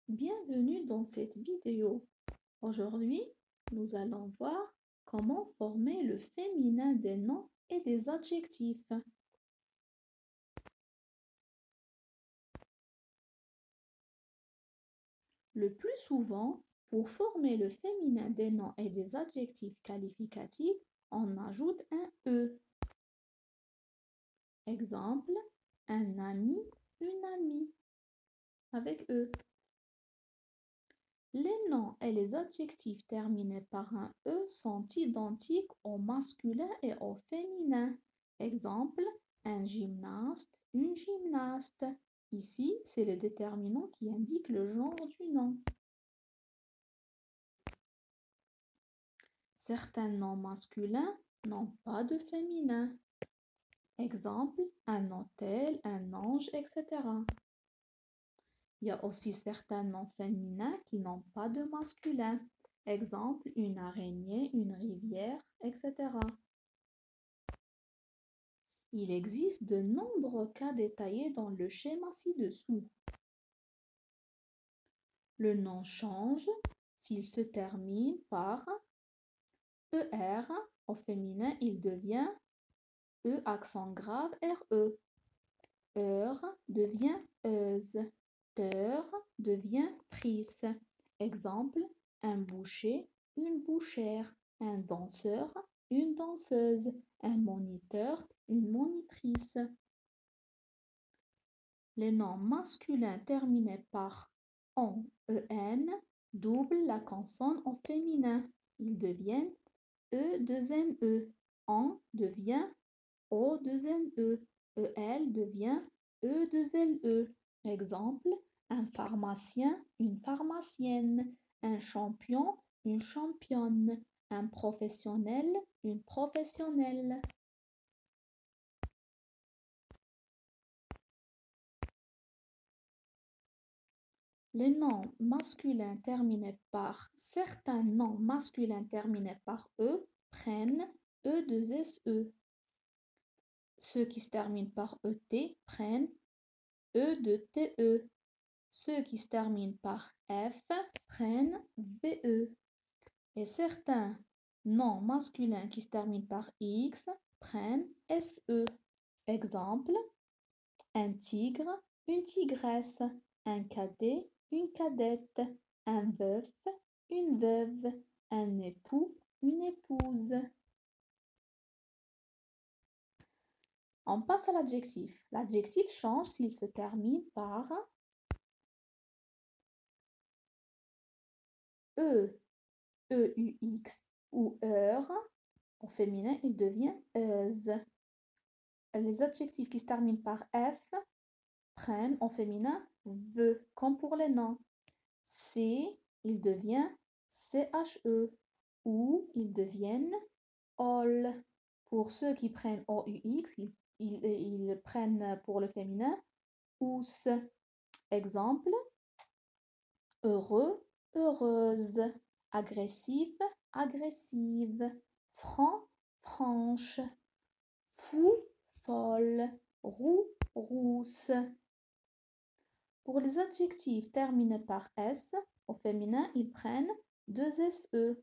Bienvenue dans cette vidéo. Aujourd'hui, nous allons voir comment former le féminin des noms et des adjectifs. Le plus souvent, pour former le féminin des noms et des adjectifs qualificatifs, on ajoute un E. Exemple, un ami, une amie, avec E. Les noms et les adjectifs terminés par un E sont identiques au masculin et au féminin. Exemple, un gymnaste, une gymnaste. Ici, c'est le déterminant qui indique le genre du nom. Certains noms masculins n'ont pas de féminin. Exemple, un hôtel, un ange, etc. Il y a aussi certains noms féminins qui n'ont pas de masculin. Exemple, une araignée, une rivière, etc. Il existe de nombreux cas détaillés dans le schéma ci-dessous. Le nom change s'il se termine par ER. Au féminin, il devient E accent grave RE. Heure devient euse. Teur devient trice. Exemple, un boucher, une bouchère, un danseur, une danseuse, un moniteur, une monitrice. Les noms masculins terminés par en, doublent la consonne au féminin. Ils deviennent E. En devient O. EL devient E. Exemple, un pharmacien, une pharmacienne, un champion, une championne, un professionnel, une professionnelle. Les noms masculins terminés par certains noms masculins terminés par E prennent E. Ceux qui se terminent par ET prennent E. Ceux qui se terminent par F prennent VE. Et certains noms masculins qui se terminent par X prennent SE. Exemple, un tigre, une tigresse, un cadet, une cadette, un veuf, une veuve, un époux, une épouse. On passe à l'adjectif. L'adjectif change s'il se termine par E, EUX ou heure. Au féminin, il devient euse. Les adjectifs qui se terminent par F prennent au féminin VE, comme pour les noms. C, il devient CHE, ou ils deviennent OL. Pour ceux qui prennent OUX, ils prennent pour le féminin OUS. Exemple, heureux, heureuse, agressif, agressive, franc, franche, fou, folle, roux, rousse. Pour les adjectifs terminés par S, au féminin, ils prennent 2SE.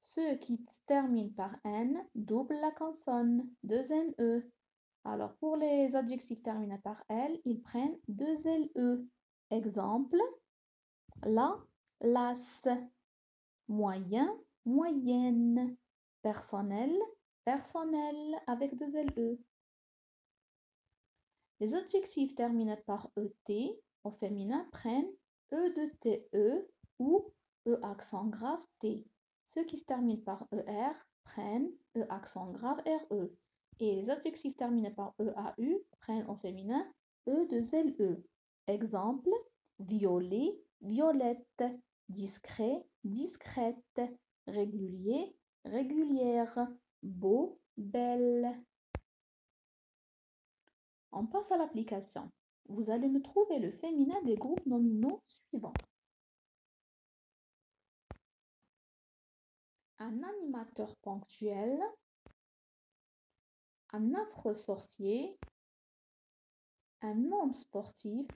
Ceux qui se terminent par N doublent la consonne, 2NE. Alors, pour les adjectifs terminés par L, ils prennent 2LE. Exemple, la, las, moyen, moyenne, personnel, personnel avec 2LE. Les adjectifs terminés par ET au féminin prennent E ou E accent grave T. Ceux qui se terminent par ER prennent E accent grave RE. Et les adjectifs terminés par EAU prennent au féminin E. Exemple, violet, violette, discret, discrète, régulier, régulière, beau, belle. On passe à l'application. Vous allez me trouver le féminin des groupes nominaux suivants. Un animateur ponctuel, un affreux sorcier, un homme sportif,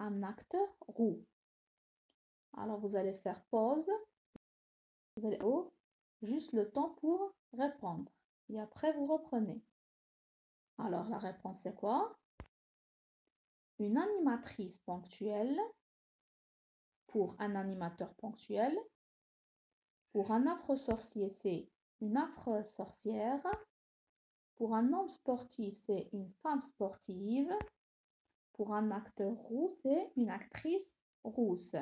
un acteur roux. Alors, vous allez faire pause. Vous allez juste le temps pour répondre. Et après, vous reprenez. Alors, la réponse c'est quoi? Une animatrice ponctuelle pour un animateur ponctuel. Pour un affreux sorcier, c'est une affreuse sorcière. Pour un homme sportif, c'est une femme sportive. Pour un acteur roux, c'est une actrice rousse.